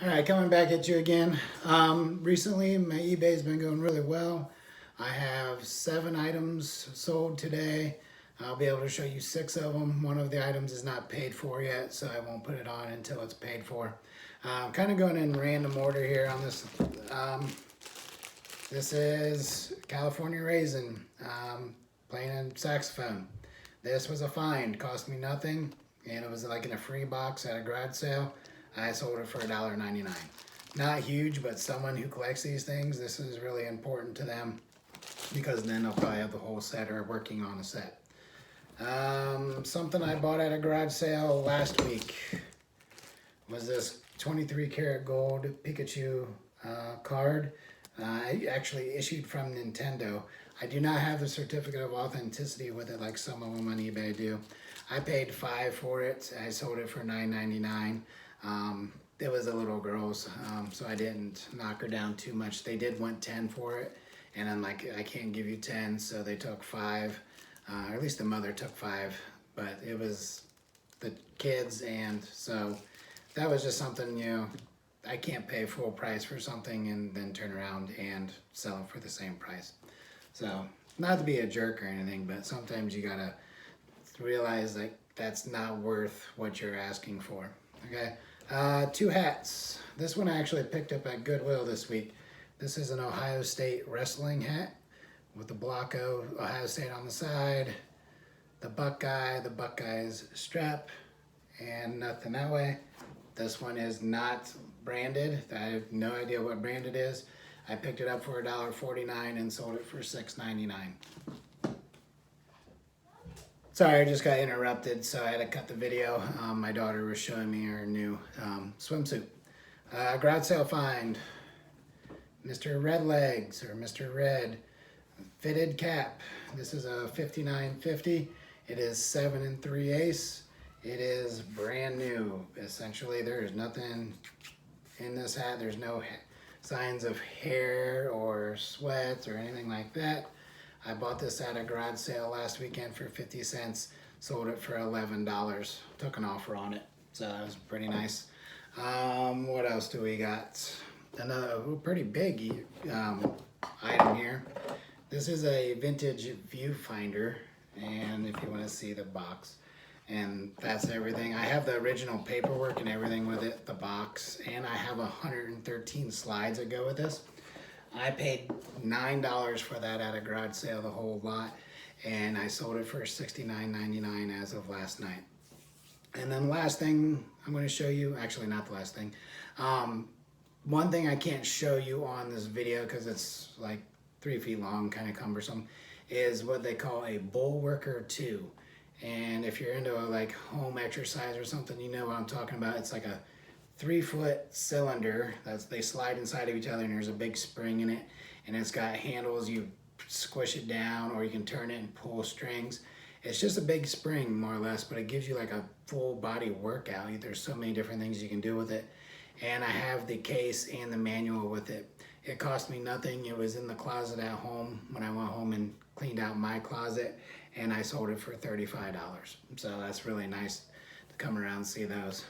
All right, coming back at you again. Recently, my eBay's been going really well. I have 7 items sold today. I'll be able to show you 6 of them. One of the items is not paid for yet, so I won't put it on until it's paid for. Kind of going in random order here on this. This is California Raisin, playing saxophone. This was a find, cost me nothing, and it was like in a free box at a garage sale. I sold it for $1.99. Not huge, but someone who collects these things, this is really important to them because then they'll probably have the whole set or working on a set. Something I bought at a garage sale last week was this 23 karat gold Pikachu card. Actually issued from Nintendo. I do not have the certificate of authenticity with it like some of them on eBay do. I paid $5 for it. I sold it for $9.99. It was a little girl's, so I didn't knock her down too much. They did want 10 for it, and I'm like, I can't give you 10, so they took 5, or at least the mother took 5, but it was the kids, and so that was just something, you know, I can't pay full price for something and then turn around and sell it for the same price. So, not to be a jerk or anything, but sometimes you gotta realize that that's not worth what you're asking for, okay? 2 hats. This one I actually picked up at Goodwill this week. This is an Ohio State wrestling hat with the block of Ohio State on the side, the Buckeyes strap, and nothing that way. This one is not branded. I have no idea what brand it is. I picked it up for $1.49 and sold it for $6.99. Sorry, I just got interrupted, so I had to cut the video. My daughter was showing me her new swimsuit. Garage sale find, Mr. Red Legs, or Mr. Red, fitted cap. This is a 59.50. It is 7 3/8. It is brand new. Essentially, there is nothing in this hat. There's no signs of hair or sweat or anything like that. I bought this at a garage sale last weekend for 50 cents, sold it for $11, took an offer on it, so that was pretty nice. What else do we got? Another pretty big item here. This is a vintage viewfinder, and if you want to see the box, and that's everything. I have the original paperwork and everything with it, the box, and I have 113 slides that go with this. I paid $9 for that at a garage sale, the whole lot, and I sold it for $69.99 as of last night. And then last thing I'm going to show you, actually not the last thing, one thing I can't show you on this video because it's like 3 feet long, kind of cumbersome, is what they call a Bullworker 2. And if you're into like home exercise or something, you know what I'm talking about. It's like a 3-foot cylinder they slide inside of each other, and there's a big spring in it, and it's got handles. You squish it down, or you can turn it and pull strings. It's just a big spring, more or less, but it gives you like a full body workout. There's so many different things you can do with it, and I have the case and the manual with it. It cost me nothing. It was in the closet at home when I went home and cleaned out my closet, and I sold it for $35. So that's really nice to come around and see those.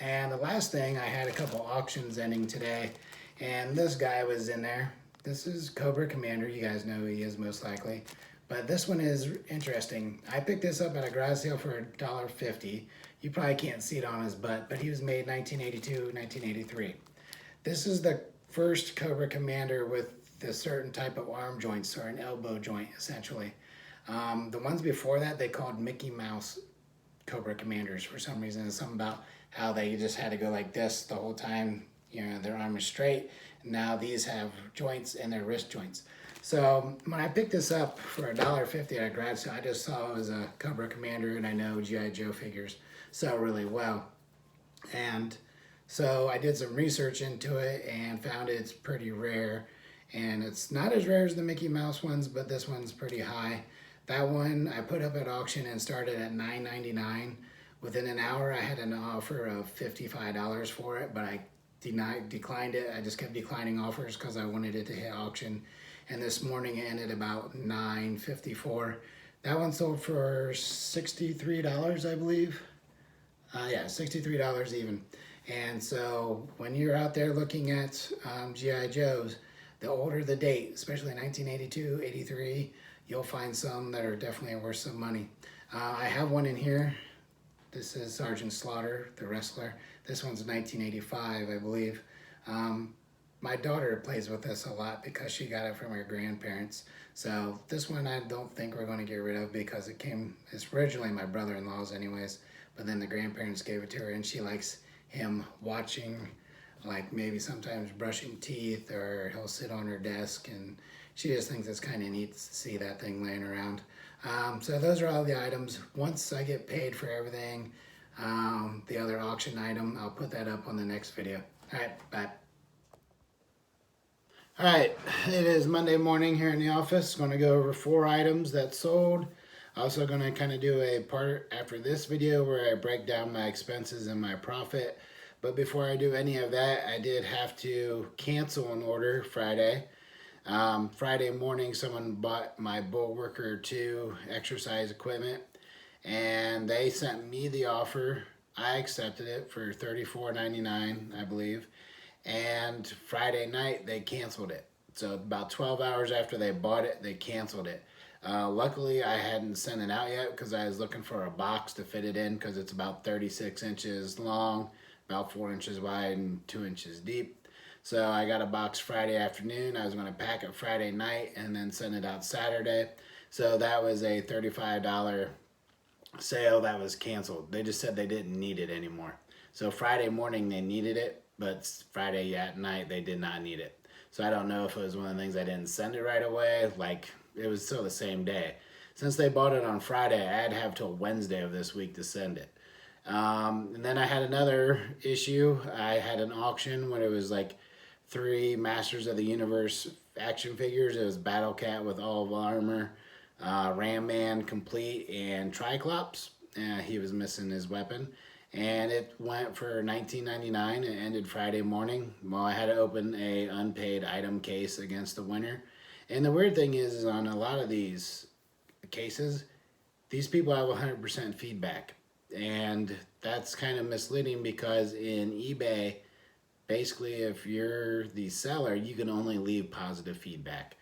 And the last thing, I had a couple auctions ending today, and this guy was in there. This is Cobra Commander. You guys know who he is most likely. But this one is interesting. I picked this up at a garage sale for $1.50. You probably can't see it on his butt, but he was made 1982, 1983. This is the first Cobra Commander with a certain type of arm joints, or an elbow joint, essentially. The ones before that, they called Mickey Mouse Cobra Commanders for some reason. It's something about how they just had to go like this the whole time, you know, their arm is straight. Now these have joints and their wrist joints. So when I picked this up for $1.50 at a garage sale, I just saw it was a Cobra Commander, and I know G.I. Joe figures sell really well. And so I did some research into it and found it's pretty rare. And it's not as rare as the Mickey Mouse ones, but this one's pretty high. That one I put up at auction and started at $9.99. Within an hour, I had an offer of $55 for it, but I declined it. I just kept declining offers because I wanted it to hit auction. And this morning it ended about $9.54. That one sold for $63, I believe. Yeah, $63 even. And so when you're out there looking at GI Joes, the older the date, especially 1982, 83, you'll find some that are definitely worth some money. I have one in here. This is Sergeant Slaughter, the wrestler. This one's 1985, I believe. My daughter plays with this a lot because she got it from her grandparents. So this one I don't think we're going to get rid of because it's originally my brother-in-law's anyways, but then the grandparents gave it to her and she likes him watching, like maybe sometimes brushing teeth, or he'll sit on her desk and she just thinks it's kind of neat to see that thing laying around. So those are all the items. Once I get paid for everything, the other auction item, I'll put that up on the next video. All right, bye. All right, it is Monday morning here in the office. Going to go over 4 items that sold. Also going to kind of do a part after this video where I break down my expenses and my profit. But before I do any of that, I did have to cancel an order Friday. Friday morning, someone bought my Bullworker 2 exercise equipment, and they sent me the offer. I accepted it for $34.99, I believe. And Friday night they canceled it. So about 12 hours after they bought it, they canceled it. Luckily I hadn't sent it out yet because I was looking for a box to fit it in, because it's about 36 inches long, about 4 inches wide and 2 inches deep. So I got a box Friday afternoon. I was going to pack it Friday night and then send it out Saturday. So that was a $35 sale that was canceled. They just said they didn't need it anymore. So Friday morning they needed it, but Friday at night they did not need it. So I don't know if it was one of the things I didn't send it right away, like it was still the same day. Since they bought it on Friday, I had to have till Wednesday of this week to send it. And then I had another issue. I had an auction when it was like 3 Masters of the Universe action figures. It was Battle Cat with all of armor, Ram Man complete, and Triclops. He was missing his weapon. And it went for $19.99. It ended Friday morning. Well, I had to open a unpaid item case against the winner. And the weird thing is on a lot of these cases, these people have 100% feedback. And that's kind of misleading because in eBay, basically if you're the seller, you can only leave positive feedback.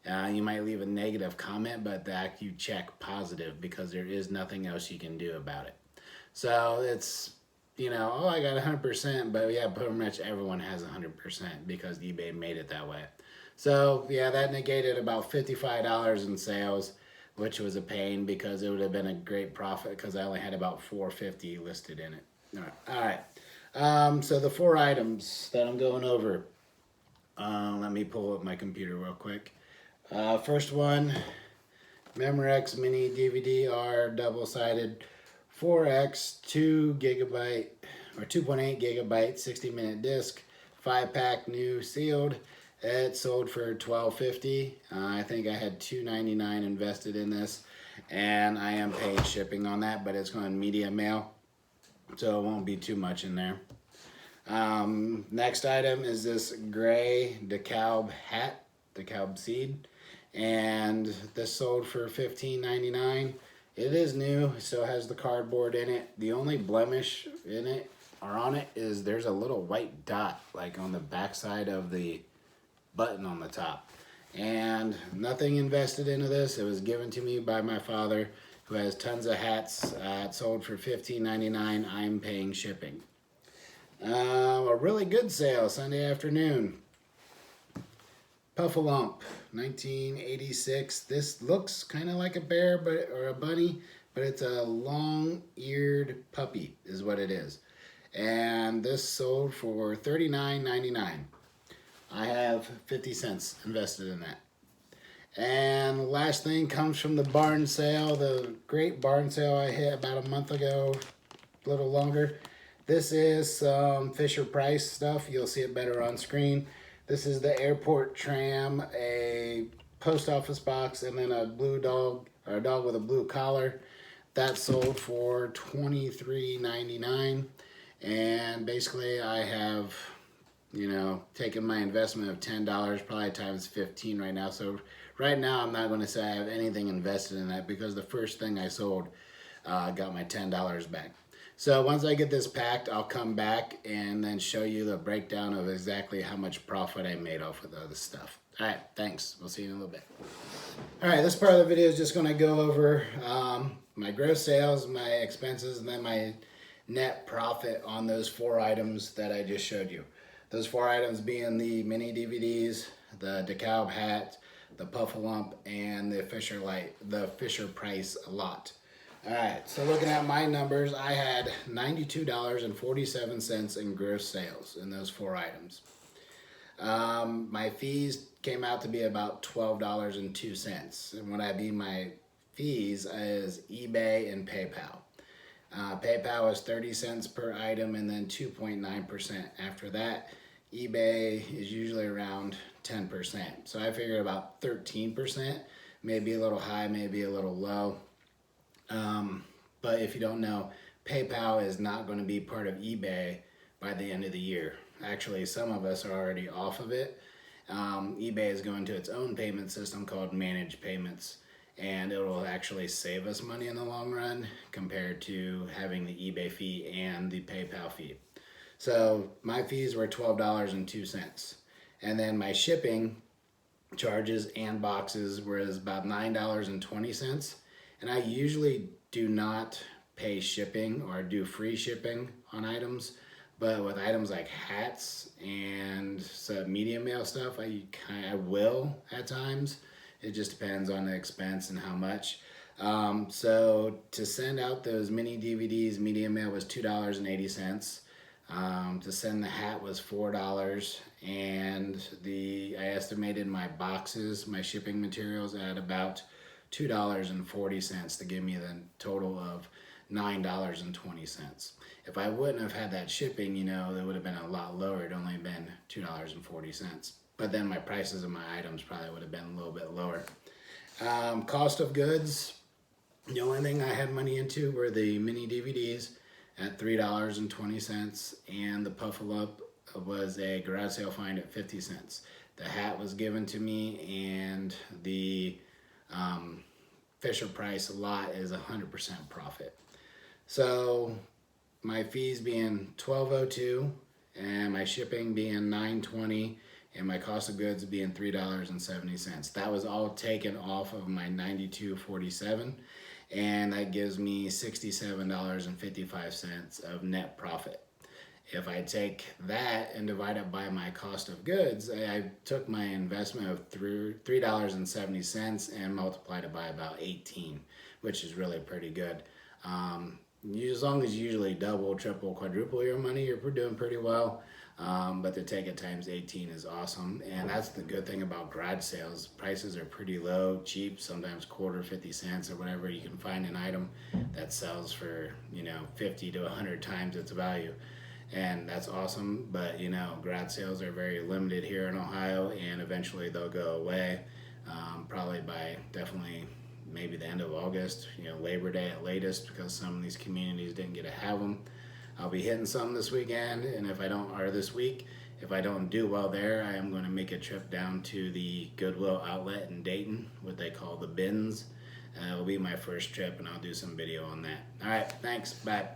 You might leave a negative comment, but that you check positive because there is nothing else you can do about it. So it's, you know, oh, I got 100%, but yeah, pretty much everyone has 100% because eBay made it that way. So yeah, that negated about $55 in sales, which was a pain because it would have been a great profit because I only had about $450 listed in it. All right. So the 4 items that I'm going over, let me pull up my computer real quick. First one, Memorex Mini DVD-R double-sided 4x 2 gigabyte or 2.8 gigabyte 60-minute disc, 5-pack, new, sealed. It sold for $12.50. I think I had $2.99 invested in this, and I am paid shipping on that, but it's going media mail, so it won't be too much in there. Next item is this gray DeKalb hat, DeKalb seed, and this sold for $15.99. It is new, it still has the cardboard in it. The only blemish in it, or on it, is there's a little white dot like on the back side of the button on the top. And nothing invested into this. It was given to me by my father, who has tons of hats. It sold for $15.99. I'm paying shipping. A really good sale Sunday afternoon. Puffalump, 1986. This looks kind of like a bear or a bunny, but it's a long-eared puppy is what it is. And this sold for $39.99. I have 50 cents invested in that. And the last thing comes from the barn sale, the great barn sale I hit about a month ago, a little longer. This is some Fisher-Price stuff. You'll see it better on screen. This is the airport tram, a post office box, and then a blue dog, or a dog with a blue collar. That sold for $23.99. And basically I have, you know, taken my investment of $10, probably times 15 right now. So right now I'm not going to say I have anything invested in that because the first thing I sold got my $10 back. So once I get this packed, I'll come back and then show you the breakdown of exactly how much profit I made off of the other stuff. All right, thanks. We'll see you in a little bit. All right, this part of the video is just going to go over my gross sales, my expenses, and then my net profit on those 4 items that I just showed you. Those 4 items being the mini DVDs, the DeKalb hat, the Puff-A-Lump, and the Fisher Price lot. All right, so looking at my numbers, I had $92.47 in gross sales in those 4 items. My fees came out to be about $12.02. And what I mean my fees is eBay and PayPal. PayPal is 30 cents per item and then 2.9%. After that, eBay is usually around 10%. So I figured about 13%, maybe a little high, maybe a little low. But if you don't know, PayPal is not going to be part of eBay by the end of the year. Actually, some of us are already off of it. eBay is going to its own payment system called Managed Payments, and it will actually save us money in the long run compared to having the eBay fee and the PayPal fee. So my fees were $12.02. And then my shipping charges and boxes was about $9.20. And I usually do not pay shipping or do free shipping on items. But with items like hats and some medium mail stuff, I will at times. It just depends on the expense and how much. So to send out those mini DVDs, medium mail was $2.80. To send the hat was $4, and I estimated my boxes, my shipping materials at about $2.40 to give me the total of $9.20. If I wouldn't have had that shipping, it would have been a lot lower. It'd only been $2.40. But then my prices of my items probably would have been a little bit lower. Cost of goods, the only thing I had money into were the mini DVDs at $3.20, and the Puff-A-Lump was a garage sale find at 50 cents. The hat was given to me, and the Fisher Price lot is 100% profit. So my fees being $12.02, and my shipping being $9.20, and my cost of goods being $3.70. That was all taken off of my $92.47, and that gives me $67.55 of net profit. If I take that and divide it by my cost of goods, I took my investment of $3.70 and multiplied it by about 18, which is really pretty good. As long as you usually double, triple, quadruple your money, you're doing pretty well. But to take it times 18 is awesome. And that's the good thing about garage sales. Prices are pretty low, cheap, sometimes quarter, 50 cents or whatever. You can find an item that sells for, 50 to 100 times its value. And that's awesome. But, garage sales are very limited here in Ohio, and eventually they'll go away. Probably by definitely maybe the end of August, Labor Day at latest, because some of these communities didn't get to have them. I'll be hitting some this weekend, and if I don't do well there, I am going to make a trip down to the Goodwill outlet in Dayton, what they call the bins. It'll be my first trip, and I'll do some video on that. All right, thanks, bye.